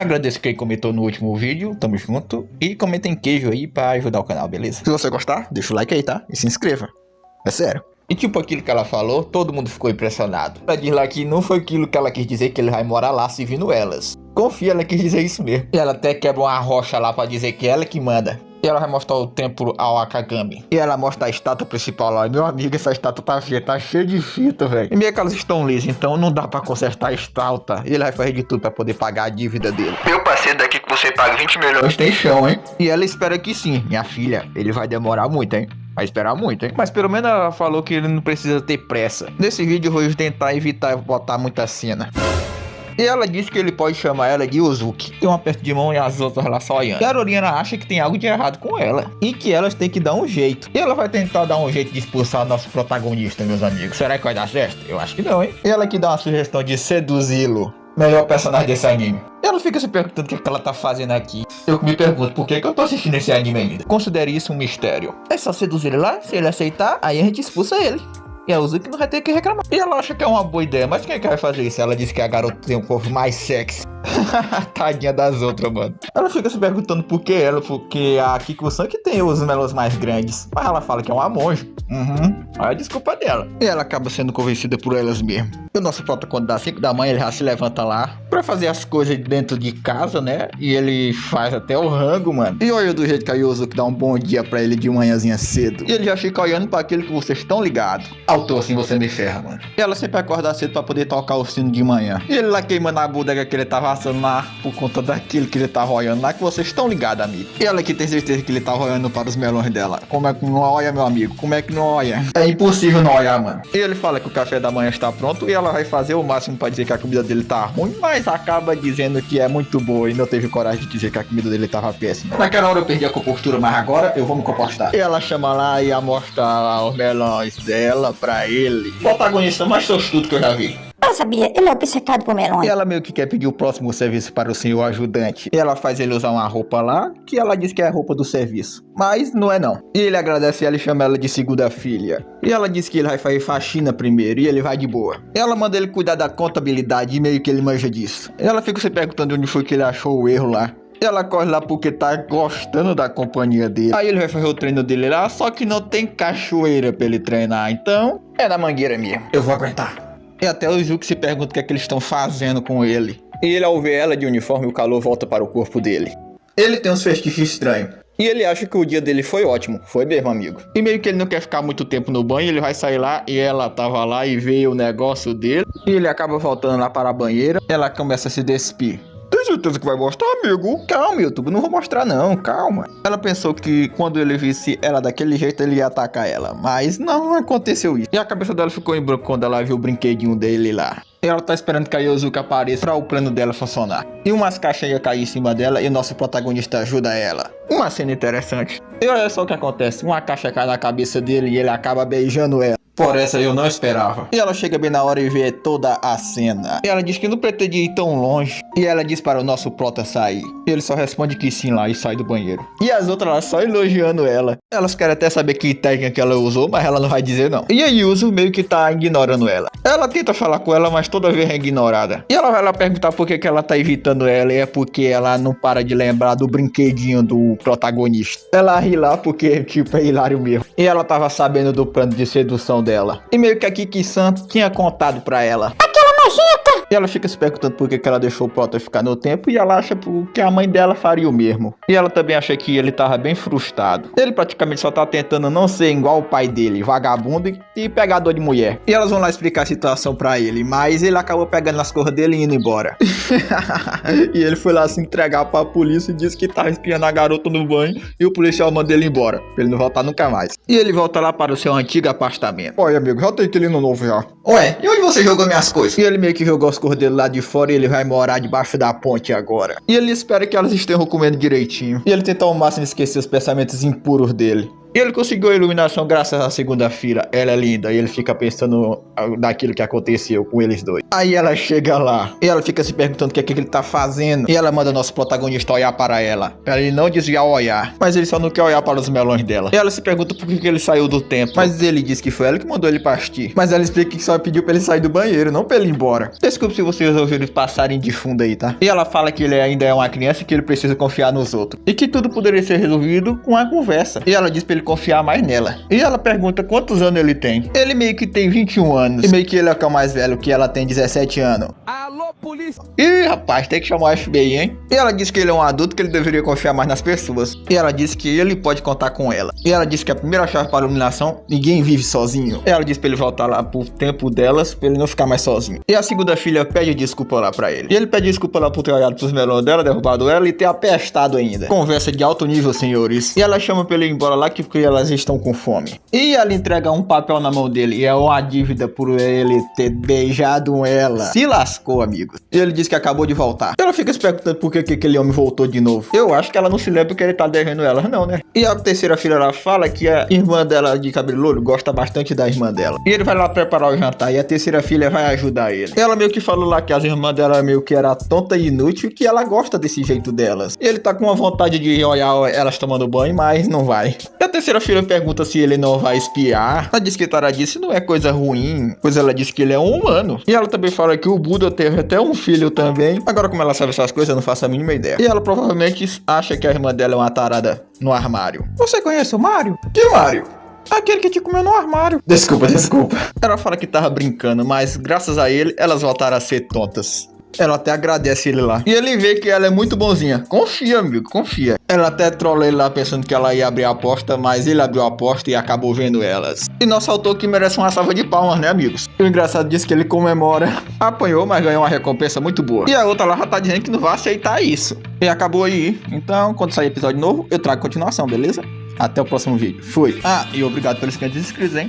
Agradeço quem comentou no último vídeo, tamo junto. E comentem queijo aí pra ajudar o canal, beleza? Se você gostar, deixa o like aí, tá? E se inscreva. É sério. E tipo aquilo que ela falou, todo mundo ficou impressionado. Ela diz lá que não foi aquilo que ela quis dizer, que ele vai morar lá servindo elas. Confia, ela quis dizer isso mesmo. E ela até quebra uma rocha lá pra dizer que ela que manda. E ela vai mostrar o templo ao Akagami. E ela mostra a estátua principal lá. Meu amigo, essa estátua tá cheia de fita, velho. E meio que elas estão lisas, então não dá pra consertar a estátua. E ele vai fazer de tudo pra poder pagar a dívida dele. Meu parceiro, daqui que você paga 20 milhões tem chão, hein? E ela espera que sim, minha filha. Ele vai demorar muito, hein? Vai esperar muito, hein? Mas pelo menos ela falou que ele não precisa ter pressa. Nesse vídeo eu vou tentar evitar botar muita cena. E ela disse que ele pode chamar ela de Uzuki. Tem um aperto de mão e as outras lá só olhando. Carolina acha que tem algo de errado com ela. E que elas têm que dar um jeito. E ela vai tentar dar um jeito de expulsar o nosso protagonista, meus amigos. Será que vai dar certo? Eu acho que não, hein? E ela que dá uma sugestão de seduzi-lo. Melhor personagem desse anime. E ela fica se perguntando o que ela tá fazendo aqui. Eu me pergunto por que eu tô assistindo esse anime ainda. Considere isso um mistério. É só seduzir ele lá, se ele aceitar, aí a gente expulsa ele. E a Uzuki não vai ter que reclamar. E ela acha que é uma boa ideia, mas quem é que vai fazer isso? Ela disse que a garota tem um corpo mais sexy. Tadinha das outras, mano. Ela fica se perguntando por que ela, porque a Kiko-san que tem os melões mais grandes. Mas ela fala que é uma monja. Aí a desculpa dela. E ela acaba sendo convencida por elas mesmo. E o nosso prota, quando dá 5 da manhã, ele já se levanta lá pra fazer as coisas dentro de casa, né? E ele faz até o rango, mano. E olha do jeito que a Yuzuki dá um bom dia pra ele de manhãzinha cedo. E ele já fica olhando pra aquilo que vocês estão ligados. Autor, assim você me ferra, mano. E ela sempre acorda cedo pra poder tocar o sino de manhã. E ele lá queimando a bodega que ele tava assando lá por conta daquilo que ele tava olhando lá, que vocês estão ligados, amigo. E ela que tem certeza que ele tava olhando para os melões dela. Como é que não olha, meu amigo? Como é que não olha? É impossível não olhar, mano. E ele fala que o café da manhã está pronto e ela vai fazer o máximo pra dizer que a comida dele tá ruim, mas acaba dizendo que é muito boa e não teve coragem de dizer que a comida dele tava péssima. Naquela hora eu perdi a compostura, mas agora eu vou me comportar. E ela chama lá e mostra lá os melões dela pra ele. O protagonista mais sostudo que eu já vi. Eu sabia, ele é obcecado por melões. E ela meio que quer pedir o próximo serviço para o senhor ajudante. E ela faz ele usar uma roupa lá, que ela diz que é a roupa do serviço. Mas não é não. E ele agradece ela e chama ela de segunda filha. E ela diz que ele vai fazer faxina primeiro e ele vai de boa. E ela manda ele cuidar da contabilidade e meio que ele manja disso. E ela fica se perguntando onde foi que ele achou o erro lá. E ela corre lá porque tá gostando da companhia dele. Aí ele vai fazer o treino dele lá, só que não tem cachoeira pra ele treinar. Então, é na mangueira mesmo. Eu vou aguentar. E até o Izuki se pergunta o que é que eles estão fazendo com ele. E ele, ao ver ela de uniforme, o calor volta para o corpo dele. Ele tem uns fetiches estranhos. E ele acha que o dia dele foi ótimo. Foi mesmo, amigo. E meio que ele não quer ficar muito tempo no banho, ele vai sair lá e ela tava lá e vê o negócio dele. E ele acaba voltando lá para a banheira. Ela começa a se despir. Tem certeza que vai mostrar, amigo? Calma, YouTube, não vou mostrar não, calma. Ela pensou que quando ele visse ela daquele jeito, ele ia atacar ela. Mas não aconteceu isso. E a cabeça dela ficou em branco quando ela viu o brinquedinho dele lá. E ela tá esperando que a Yuzuki apareça pra o plano dela funcionar. E umas caixas iam cair em cima dela e o nosso protagonista ajuda ela. Uma cena interessante. E olha só o que acontece. Uma caixa cai na cabeça dele e ele acaba beijando ela. Por essa eu não esperava. E ela chega bem na hora e vê toda a cena. E ela diz que não pretende ir tão longe. E ela diz para o nosso prota sair. E ele só responde que sim lá e sai do banheiro. E as outras lá só elogiando ela. Elas querem até saber que técnica que ela usou, mas ela não vai dizer não. E a Yuzu meio que tá ignorando ela. Ela tenta falar com ela, mas toda vez é ignorada. E ela vai lá perguntar por que ela tá evitando ela. E é porque ela não para de lembrar do brinquedinho do protagonista. Ela ri lá porque, tipo, é hilário mesmo. E ela tava sabendo do plano de sedução dela. E meio que a Kiki-san tinha contado pra ela. Aquela nojenta! E ela fica se perguntando por que ela deixou o prota ficar no tempo. E ela acha que a mãe dela faria o mesmo. E ela também acha que ele tava bem frustrado. Ele praticamente só tá tentando não ser igual o pai dele, vagabundo e pegador de mulher. E elas vão lá explicar a situação pra ele, mas ele acabou pegando as coisas dele e indo embora. E ele foi lá se entregar pra polícia e disse que tava espiando a garota no banho. E o policial manda ele embora, pra ele não voltar nunca mais. E ele volta lá para o seu antigo apartamento. Olha, amigo, já tem aquele no novo já. Ué, e onde você jogou minhas coisas? E ele meio que jogou as coisas dele lá de fora e ele vai morar debaixo da ponte agora. E ele espera que elas estejam comendo direitinho. E ele tenta ao máximo esquecer os pensamentos impuros dele. E ele conseguiu a iluminação graças à segunda-feira. Ela é linda e ele fica pensando naquilo que aconteceu com eles dois. Aí ela chega lá e ela fica se perguntando o que é que ele tá fazendo. E ela manda nosso protagonista olhar para ela, pra ele não desviar o olhar. Mas ele só não quer olhar para os melões dela. E ela se pergunta por que ele saiu do templo. Mas ele diz que foi ela que mandou ele partir. Mas ela explica que só pediu pra ele sair do banheiro, não pra ele ir embora. Desculpe se vocês ouviram passarem de fundo aí, tá? E ela fala que ele ainda é uma criança e que ele precisa confiar nos outros. E que tudo poderia ser resolvido com a conversa. E ela diz pra ele confiar mais nela. E ela pergunta quantos anos ele tem. Ele meio que tem 21 anos. E meio que ele é o mais velho, que ela tem 17 anos. Alô, polícia! Ih, rapaz, tem que chamar o FBI, hein? E ela diz que ele é um adulto, que ele deveria confiar mais nas pessoas. E ela diz que ele pode contar com ela. E ela diz que a primeira chave para a iluminação, ninguém vive sozinho. E ela diz pra ele voltar lá pro tempo delas, pra ele não ficar mais sozinho. E a segunda filha pede desculpa lá pra ele. E ele pede desculpa lá por ter olhado pros melões dela, derrubado ela e ter apestado ainda. Conversa de alto nível, senhores. E ela chama pra ele ir embora lá, que porque elas estão com fome. E ela entrega um papel na mão dele. E é uma dívida por ele ter beijado ela. Se lascou, amigo. E ele diz que acabou de voltar. Ela fica se perguntando por que aquele homem voltou de novo. Eu acho que ela não se lembra que ele tá devendo ela, não, né? E a terceira filha ela fala que a irmã dela de cabelo louro gosta bastante da irmã dela. E ele vai lá preparar o jantar e a terceira filha vai ajudar ele. Ela meio que falou lá que as irmãs dela meio que era tonta e inútil, que ela gosta desse jeito delas. E ele tá com uma vontade de olhar elas tomando banho, mas não vai. E a terceira filha pergunta se ele não vai espiar. Ela diz que Taradice não é coisa ruim, pois ela diz que ele é um humano. E ela também fala que o Buda teve até um filho também. Agora, como ela sabe essas coisas, eu não faço a mínima ideia. E ela provavelmente acha que a irmã dela é uma tarada no armário. Você conhece o Mário? Que Mário? Aquele que te comeu no armário. Desculpa. Ela fala que tava brincando, mas graças a ele, elas voltaram a ser tontas. Ela até agradece ele lá. E ele vê que ela é muito bonzinha. Confia, amigo, confia. Ela até trola ele lá pensando que ela ia abrir a aposta, mas ele abriu a aposta e acabou vendo elas. E nosso autor que merece uma salva de palmas, né, amigos? O engraçado diz que ele comemora. Apanhou, mas ganhou uma recompensa muito boa. E a outra lá já tá dizendo que não vai aceitar isso. E acabou aí. Então, quando sair episódio novo, eu trago continuação, beleza? Até o próximo vídeo. Fui. Ah, e obrigado pelos 500 inscritos, hein?